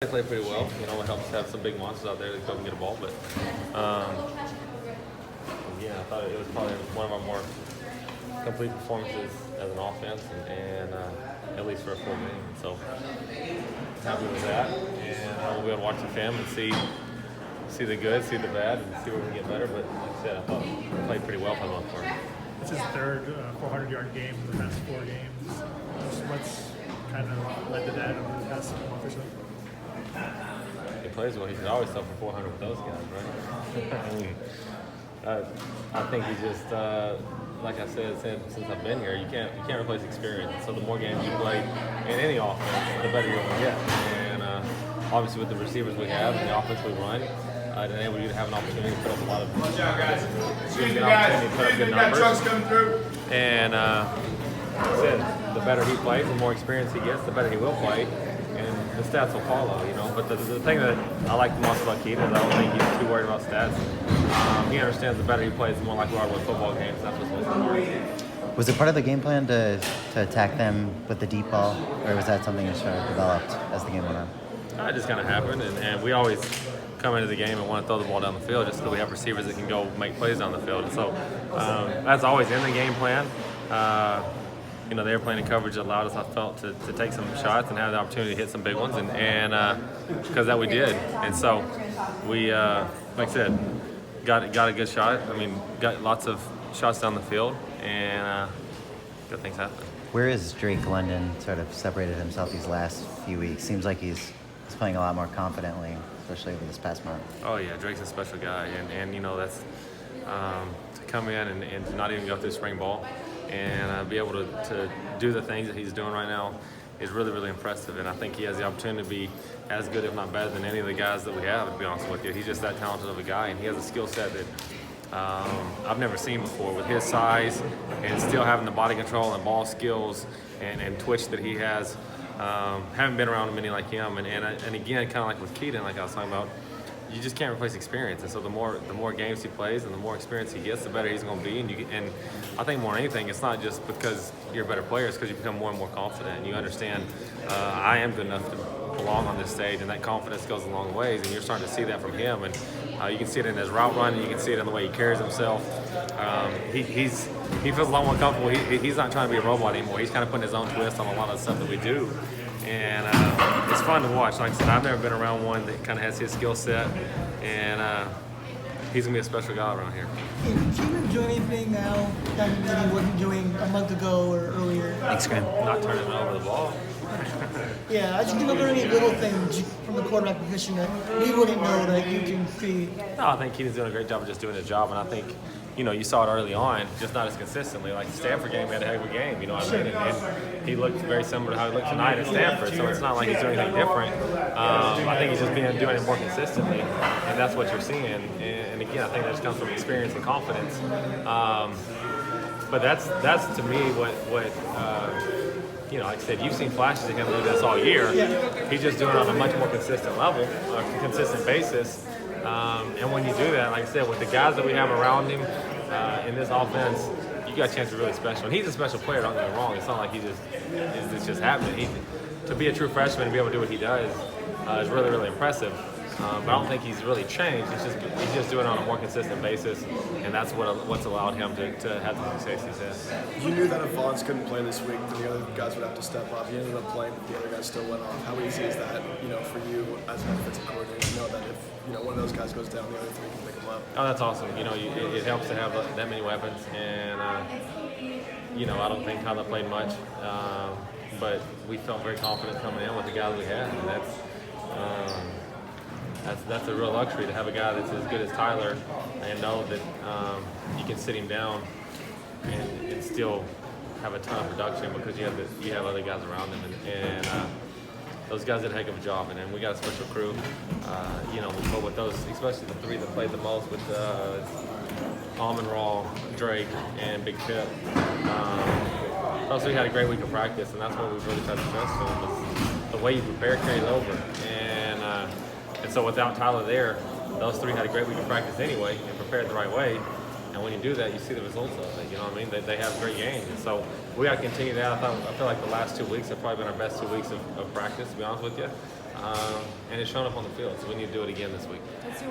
They play pretty well. You know, it helps to have some big monsters out there that come and get a ball. But yeah, I thought it was probably one of our more complete performances as an offense, and at least for a full game. So happy with that, and we'll be able to watch the film and see the good, see the bad, and see where we can get better. But like I said, I thought we played pretty well for the most part. It's his third 400-yard game in the past 4 games. What's kind of led to that over the past month or so? He plays well. He should always sell for 400 with those guys, right? I think he just, like I said since I've been here, you can't replace experience. So the more games you play in any offense, the better you're going to get. And obviously with the receivers we have and the offense we run, it enables you to have an opportunity to put up a lot of good numbers. And like I said, the better he plays, the more experience he gets, the better he will play. And the stats will follow, you know. But the thing that I like the most about Keaton is I don't think he's too worried about stats. He understands the better he plays, the more likely we are to win football games. That's what's most important. Was it part of the game plan to attack them with the deep ball, or was that something that sort of developed as the game went on? It just kind of happened, and we always come into the game and want to throw the ball down the field just so we have receivers that can go make plays down the field. And so that's always in the game plan. You know, the airplane coverage allowed us, I felt, to take some shots and have the opportunity to hit some big ones, and because that we did. And so we, like I said, got a good shot. I mean, got lots of shots down the field, and good things happen. Where is Drake London sort of separated himself these last few weeks? Seems like he's playing a lot more confidently, especially over this past month. Oh yeah, Drake's a special guy, and you know, that's to come in and to not even go through spring ball and be able to do the things that he's doing right now is really, really impressive. And I think he has the opportunity to be as good, if not better, than any of the guys that we have, to be honest with you. He's just that talented of a guy, and he has a skill set that I've never seen before, with his size and still having the body control and ball skills and twitch that he has. Haven't been around many like him, and again, kind of like with Keaton, like I was talking about, you just can't replace experience. And so the more games he plays and the more experience he gets, the better he's going to be. And I think more than anything, it's not just because you're a better player, it's because you become more and more confident. And you understand, I am good enough to belong on this stage, and that confidence goes a long ways. And you're starting to see that from him. And you can see it in his route running, you can see it in the way he carries himself. He feels a lot more comfortable. He's not trying to be a robot anymore. He's kind of putting his own twist on a lot of the stuff that we do. And it's fun to watch. Like I said, I've never been around one that kind of has his skill set, and he's going to be a special guy around here. Do you enjoy anything now that you wasn't doing a month ago or earlier? Thanks, Graham. Not turning over the ball. Yeah, I just think there any little things from the quarterback position that we wouldn't know that you can see. No, I think Keaton's doing a great job of just doing his job, and I think, you know, you saw it early on, just not as consistently. Like the Stanford game, he had a heck of a game, you know what I mean? And he looked very similar to how he looked tonight at Stanford, so it's not like he's doing anything different. I think he's just doing it more consistently, and that's what you're seeing. And again, I think that just comes from experience and confidence. But that's to me what you know, like I said, you've seen flashes of him do this all year. He's just doing it on a much more consistent level, a consistent basis. And when you do that, like I said, with the guys that we have around him in this offense, you got a chance to be really special. And he's a special player, don't get me wrong. It's not like it's just happening. To be a true freshman and be able to do what he does is really, really impressive. But I don't think he's really changed. He's just doing it on a more consistent basis, and that's what's allowed him to have the success he's had. You knew that if Vaughns couldn't play this week, then the other guys would have to step up. He ended up playing, but the other guys still went off. How easy is that, you know, for you as an offensive coordinator to know that if, you know, one of those guys goes down, the other 3 can pick him up? Oh, that's awesome. You know, it helps to have that many weapons, and you know, I don't think Tyler played much, but we felt very confident coming in with the guys we had, and that's a real luxury to have a guy that's as good as Tyler and know that you can sit him down and still have a ton of production because you have other guys around him, and those guys did a heck of a job, and then we got a special crew, you know, but with those, especially the 3 that played the most with Amon-Ra, Drake, and Big Tip. Also, we had a great week of practice, and that's what we really tried to stress to him, was the way you prepare carries over. And so without Tyler there, those 3 had a great week of practice anyway and prepared the right way. And when you do that, you see the results of it. You know what I mean? They have great games. And so we got to continue that. I feel like the last 2 weeks have probably been our best 2 weeks of practice, to be honest with you. and it's shown up on the field. So we need to do it again this week. What's your